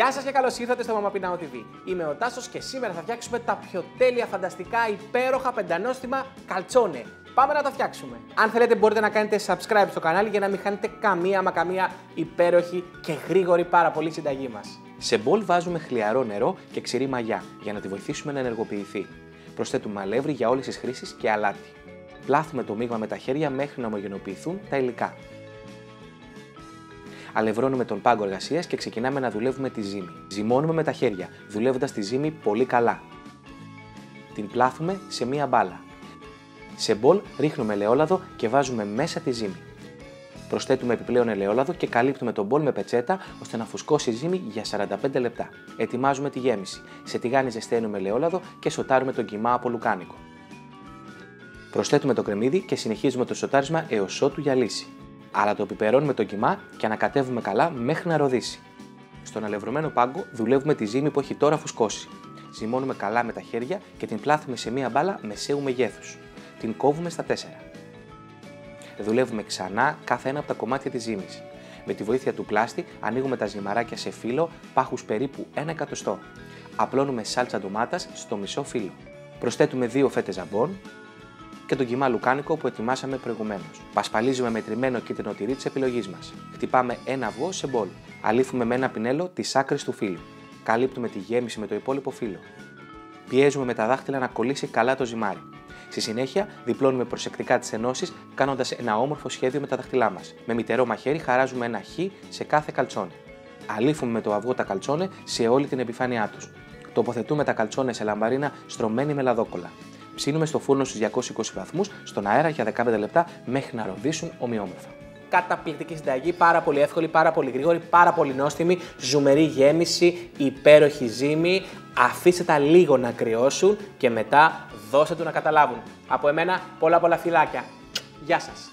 Γεια σας και καλώς ήρθατε στο Mama Pinao TV. Είμαι ο Τάσος και σήμερα θα φτιάξουμε τα πιο τέλεια, φανταστικά, υπέροχα, πεντανόστιμα καλτσόνε. Πάμε να τα φτιάξουμε. Αν θέλετε μπορείτε να κάνετε subscribe στο κανάλι για να μην χάνετε καμία υπέροχη και γρήγορη πάρα πολύ συνταγή μας. Σε μπολ βάζουμε χλιαρό νερό και ξηρή μαγιά για να τη βοηθήσουμε να ενεργοποιηθεί. Προσθέτουμε αλεύρι για όλες τις χρήσεις και αλάτι. Πλάθουμε το μείγμα με τα χέρια μέχρι να ομογενοποιηθούν τα υλικά. Αλευρώνουμε τον πάγκο εργασίας και ξεκινάμε να δουλεύουμε τη ζύμη. Ζυμώνουμε με τα χέρια, δουλεύοντας τη ζύμη πολύ καλά. Την πλάθουμε σε μία μπάλα. Σε μπολ ρίχνουμε ελαιόλαδο και βάζουμε μέσα τη ζύμη. Προσθέτουμε επιπλέον ελαιόλαδο και καλύπτουμε τον μπολ με πετσέτα ώστε να φουσκώσει η ζύμη για 45 λεπτά. Ετοιμάζουμε τη γέμιση. Σε τηγάνι ζεσταίνουμε ελαιόλαδο και σοτάρουμε τον κιμά από λουκάνικο. Προσθέτουμε το κρεμμύδι και συνεχίζουμε το σοτάρισμα έως ότου γυαλίσει. Αλλά το πιπερώνουμε το κιμά και ανακατεύουμε καλά μέχρι να ροδίσει. Στον αλευρωμένο πάγκο δουλεύουμε τη ζύμη που έχει τώρα φουσκώσει. Ζυμώνουμε καλά με τα χέρια και την πλάθουμε σε μία μπάλα μεσαίου μεγέθους. Την κόβουμε στα 4. Δουλεύουμε ξανά κάθε ένα από τα κομμάτια της ζύμης. Με τη βοήθεια του πλάστη ανοίγουμε τα ζυμαράκια σε φύλλο πάχους περίπου 1 εκατοστό. Απλώνουμε σάλτσα ντομάτας στο μισό φύλλο. Προσθέτουμε 2 φέτες ζαμπόν και τον κιμά λουκάνικο που ετοιμάσαμε προηγουμένως. Πασπαλίζουμε με τριμμένο κίτρινο τυρί της επιλογής μας. Χτυπάμε ένα αυγό σε μπολ. Αλήφουμε με ένα πινέλο τις άκρες του φύλλου. Καλύπτουμε τη γέμιση με το υπόλοιπο φύλλο. Πιέζουμε με τα δάχτυλα να κολλήσει καλά το ζυμάρι. Στη συνέχεια, διπλώνουμε προσεκτικά τις ενώσεις, κάνοντας ένα όμορφο σχέδιο με τα δάχτυλά μας. Με μυτερό μαχαίρι χαράζουμε ένα χ σε κάθε καλτσόνε. Αλήφουμε με το αυγό τα καλτσόνε σε όλη την επιφάνειά τους. Τοποθετούμε τα καλτσόνε σε λαμπαρίνα στρωμένη με λαδόκολλα. Ψήνουμε στο φούρνο στους 220 βαθμούς στον αέρα για 15 λεπτά μέχρι να ροδίσουν ομοιόμορφα. Καταπληκτική συνταγή, πάρα πολύ εύκολη, πάρα πολύ γρήγορη, πάρα πολύ νόστιμη, ζουμερή γέμιση, υπέροχη ζύμη. Αφήστε τα λίγο να κρυώσουν και μετά δώστε του να καταλάβουν. Από εμένα πολλά φιλάκια. Γεια σας.